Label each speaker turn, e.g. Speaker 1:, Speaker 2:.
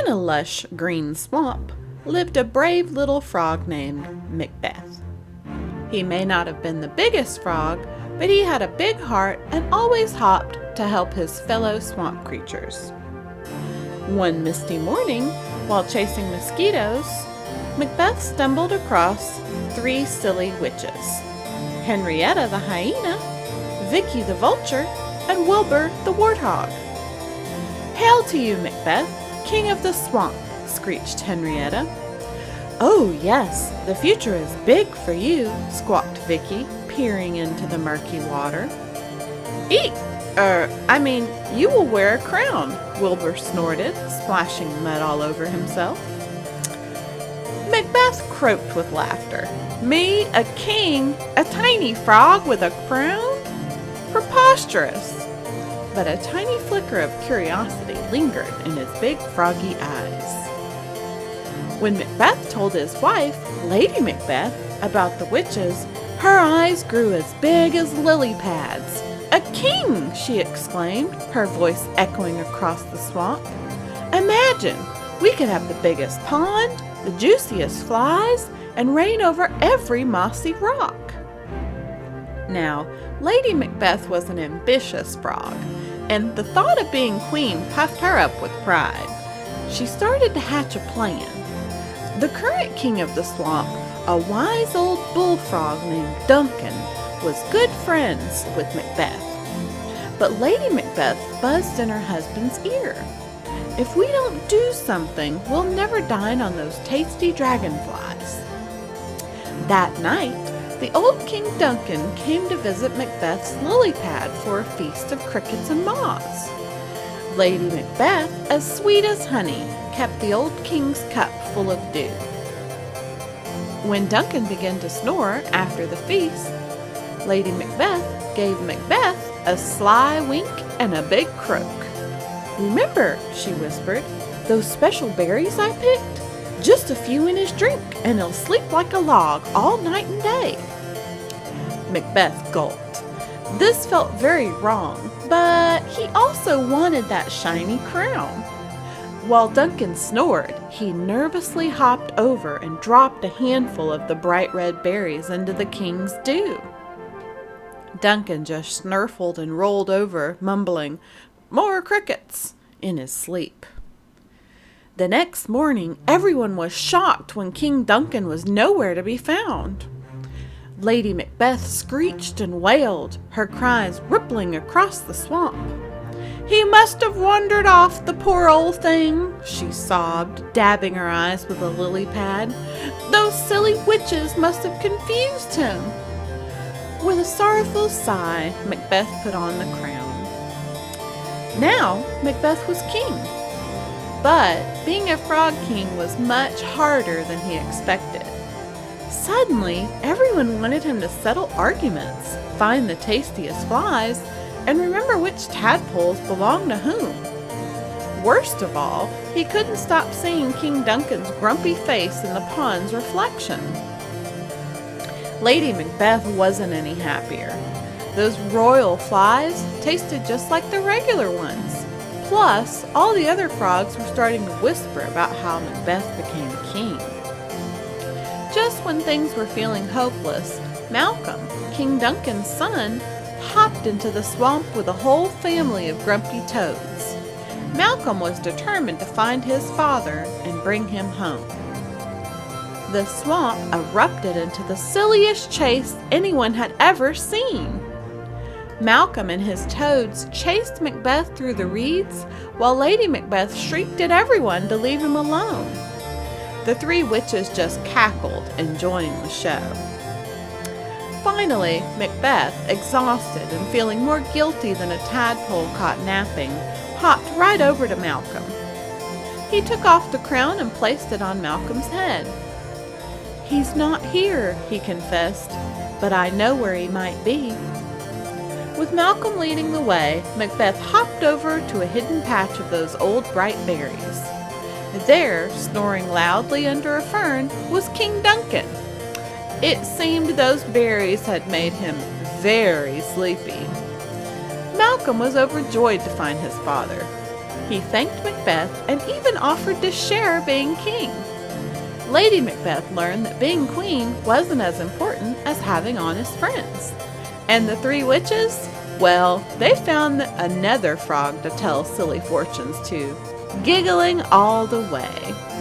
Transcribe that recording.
Speaker 1: In a lush green swamp lived a brave little frog named Macbeth. He may not have been the biggest frog, but he had a big heart and always hopped to help his fellow swamp creatures. One misty morning, while chasing mosquitoes, Macbeth stumbled across 3 silly witches: Henrietta the hyena, Vicky the vulture, and Wilbur the warthog. "Hail to you, Macbeth, king of the swamp," screeched Henrietta. "Oh yes, the future is big for you," squawked Vicky, peering into the murky water. You will wear a crown," Wilbur snorted, splashing mud all over himself. Macbeth croaked with laughter. "Me, a king, a tiny frog with a crown? Preposterous!" But a tiny flicker of curiosity lingered in his big froggy eyes. When Macbeth told his wife, Lady Macbeth, about the witches, her eyes grew as big as lily pads. "A king!" she exclaimed, her voice echoing across the swamp. "Imagine, we could have the biggest pond, the juiciest flies, and reign over every mossy rock." Now, Lady Macbeth was an ambitious frog, and the thought of being queen puffed her up with pride. She started to hatch a plan. The current king of the swamp, a wise old bullfrog named Duncan, was good friends with Macbeth. But Lady Macbeth buzzed in her husband's ear. "If we don't do something, we'll never dine on those tasty dragonflies." That night, the old King Duncan came to visit Macbeth's lily pad for a feast of crickets and moths. Lady Macbeth, as sweet as honey, kept the old king's cup full of dew. When Duncan began to snore after the feast, Lady Macbeth gave Macbeth a sly wink and a big croak. "Remember," she whispered, "those special berries I picked? Just a few in his drink, and he'll sleep like a log all night and day." Macbeth gulped. This felt very wrong, but he also wanted that shiny crown. While Duncan snored, he nervously hopped over and dropped a handful of the bright red berries into the king's dew. Duncan just snurfled and rolled over, mumbling, "More crickets," in his sleep. The next morning, everyone was shocked when King Duncan was nowhere to be found. Lady Macbeth screeched and wailed, her cries rippling across the swamp. "He must have wandered off, the poor old thing," she sobbed, dabbing her eyes with a lily pad. "Those silly witches must have confused him." With a sorrowful sigh, Macbeth put on the crown. Now, Macbeth was king. But being a frog king was much harder than he expected. Suddenly, everyone wanted him to settle arguments, find the tastiest flies, and remember which tadpoles belonged to whom. Worst of all, he couldn't stop seeing King Duncan's grumpy face in the pond's reflection. Lady Macbeth wasn't any happier. Those royal flies tasted just like the regular ones. Plus, all the other frogs were starting to whisper about how Macbeth became king. Just when things were feeling hopeless, Malcolm, King Duncan's son, hopped into the swamp with a whole family of grumpy toads. Malcolm was determined to find his father and bring him home. The swamp erupted into the silliest chase anyone had ever seen. Malcolm and his toads chased Macbeth through the reeds, while Lady Macbeth shrieked at everyone to leave him alone. The 3 witches just cackled, enjoying the show. Finally, Macbeth, exhausted and feeling more guilty than a tadpole caught napping, hopped right over to Malcolm. He took off the crown and placed it on Malcolm's head. "He's not here," he confessed, "but I know where he might be." With Malcolm leading the way, Macbeth hopped over to a hidden patch of those old bright berries. There, snoring loudly under a fern, was King Duncan. It seemed those berries had made him very sleepy. Malcolm was overjoyed to find his father. He thanked Macbeth and even offered to share being king. Lady Macbeth learned that being queen wasn't as important as having honest friends. And the three witches? Well, they found another frog to tell silly fortunes to, giggling all the way.